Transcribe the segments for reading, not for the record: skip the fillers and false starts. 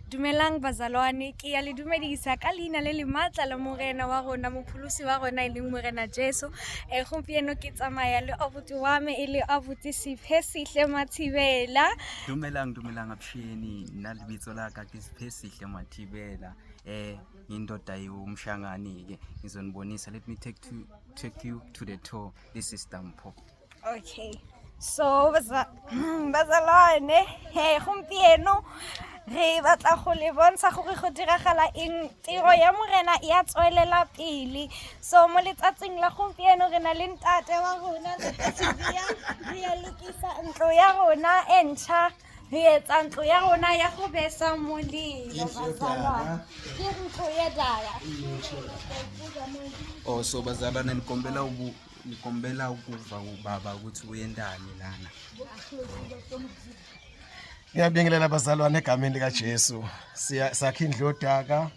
Dumelang bazalwane, ke ya le dumedisa ka leina le le matla la morena wa rona, mopholosi wa rona e leng morena Jesu. Gompieno ke tsamaya le abuti wa me e le abuti Siphe Mathibela. Dumelang abusheni, nna lebitso la ka ke Siphe Mathibela. Indoda yomshangani-ke ngizonibonisa. Let me take you to the tour. This is Dampo. Okay, so bazalwane, gompieno re batla go le bontsha gore go diragala eng. Tiro ya morena e a tswelela pele. So mo letsatsing la gompieno re na le ntate wa rona re ya lokisa ntlo ya rona e ntšha, re etsa ntlo ya rona ya go besa molelo bazalwane, ke ntlo ya daya. Oh, so bazalwane, nikombela ukuva ubaba ukuthi uyendani lana. Ngiyabingelela abazalwane egameni likaJesu. Sakha indlu yodaka,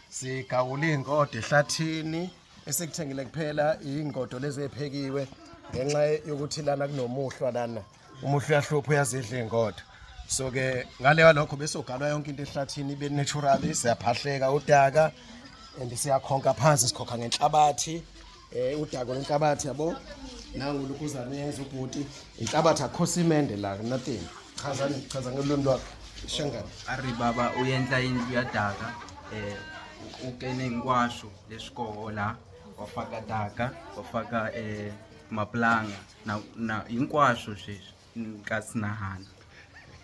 sigawula ingodo ehlathini, esekuthengile kuphela ingodo lezi ephekiwe ngenxa yokuthi lana kunomuhlwa lana. Umuhlwa uyahlupha uyazidla ingodo. So ke ngale walokho bese ugalwa yonke into ehlathini ibe natural, siyaphahleka udaka and siyakhonka phansi, sikhokha ngenhlabathi. Udaka lenhlabathi yabo nangu lokuzana yenza ubhuti inhlabathi akho simende la nothing. Chaza ngelimi lwakho shangani. Ari baba uyendla indlu yadaka, ukene ngikwasho lesikoho la, wafaka daka, wafaka maplanga na inkwasho shesh nkasinahana.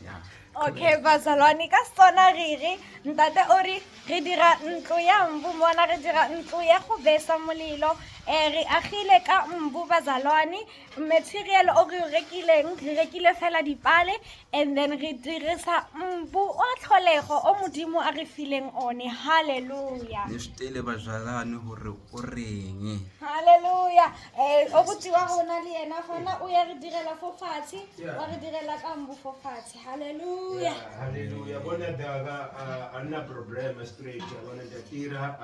Yeah. Okay, bazalwane, ka sona riri ntate ori re dira ntlo ya mbu, mona re dira ntlo ya go besa molelo. Re agile ka mbu bazalwane, material o re rekile fela dipale, and then re dirisa mbu o tlholego o modimo a re fileng one. Hallelujah. Nesitele bazalwane hore o reng. Hallelujah. O botsi wa rona le ena fana o ya re direla fo fatshe, wa re direla ka mbu fo fatshe. Hallelujah. Hallelujah. Bona daga anna problem straight. Bona datira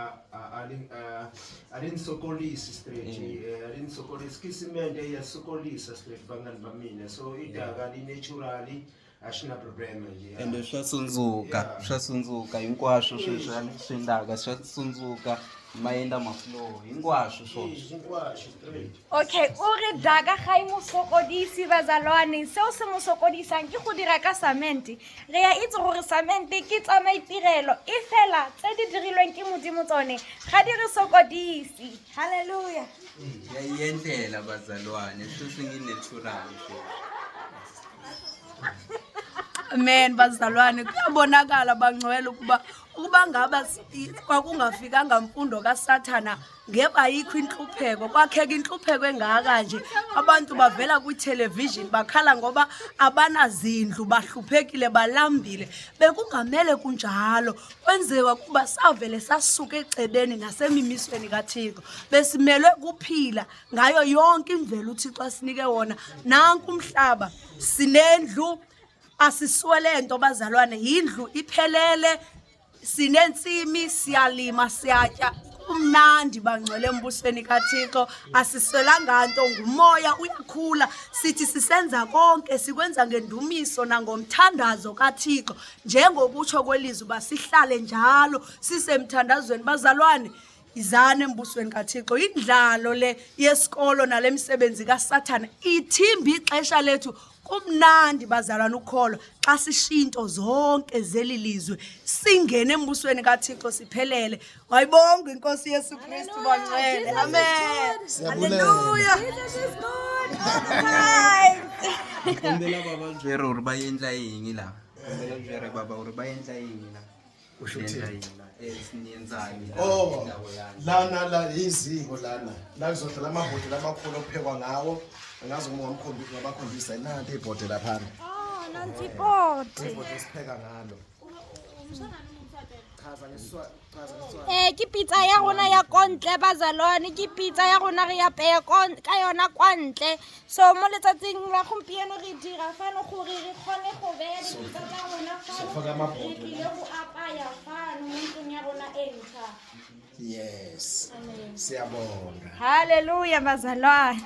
alin sokolisi straight. Alin sokolisi kisimende ya sokolisa straight bangani bamina. So idaga li naturally ashina problem nje. Ende swasunzuka inkwasho shindaka swasunzuka maenda maflow inkwasho shosho. Okay, ore daga ga e mo sokodisi bazalwane, seo se mo sokodisang ke go dira ka samenti. Re ya itse gore samenti ke tsa maitirelo, e fela tse di dirilweng ke modimo tsone ga di re sokodisi. Hallelujah. Ya yendlela bazalwane, shosho natural shosho. Amen bazalwane, kuyabonakala bangcwele ukuba ngaba kwakungafikanga imfundo kaSathana ngeke ayikho inhlupheko, kwakheka inhlupheko engaka nje. Abantu bavela ku-television bakhala ngoba abanazindlu, bahluphekile, balambile. Bekungamele kunjalo, kwenziwa kuba savele sasuka ecebeni nasemimisweni kaThixo, besimelwe kuphila ngayo yonke imvelo uThixo asinike wona. Nanku umhlaba, sinendlu, asiswele nto bazalwane, indlu iphelele, sinensimi, siyalima, siyatya, kumnandi bangcwele embusweni kaThixo. Asiswelanga nto, ngumoya uyakhula, sithi sisenza konke sikwenza ngendumiso nangomthandazo kaThixo, njengokutsho kwelizwi basihlale njalo sisemthandazweni bazalwane. Izane embusweni kaThixo. Indlalo le yesikolo nale misebenzi kaSathana ithimba ixesha lethu. Kumnandi bazalwane ukholo xa sishinto zonke zelilizwe singene embusweni kaThixo siphelele. Wayibonga inkosi Yesu Kristu bangcwele. Amen. Hallelujah. Jesus is good all the time. Kombela baba Njere hore ba yendla eng la. Kombela Njere baba hore ba yendla eng la. Oh, lana la iziko lana. La kuzohlala amabhodi lamakhulu okuphekwa ngawo. Ngazi uma ngabakhombisa nanti ibhodi lapha. Oh, nanti ibhodi. Ibhodi sipheka ngalo. Ke pizza ya rona ya kontle bazalwane, ke pizza ya rona re ya peya ka yona kwa ntle. So mo letsatsing la gompieno re dira fano gore re kgone go beya dipizza tsa rona fano, re tlile go apaya fano mo ntlong ya rona e ntšha. Yes. Siyabonga. Hallelujah bazalwane.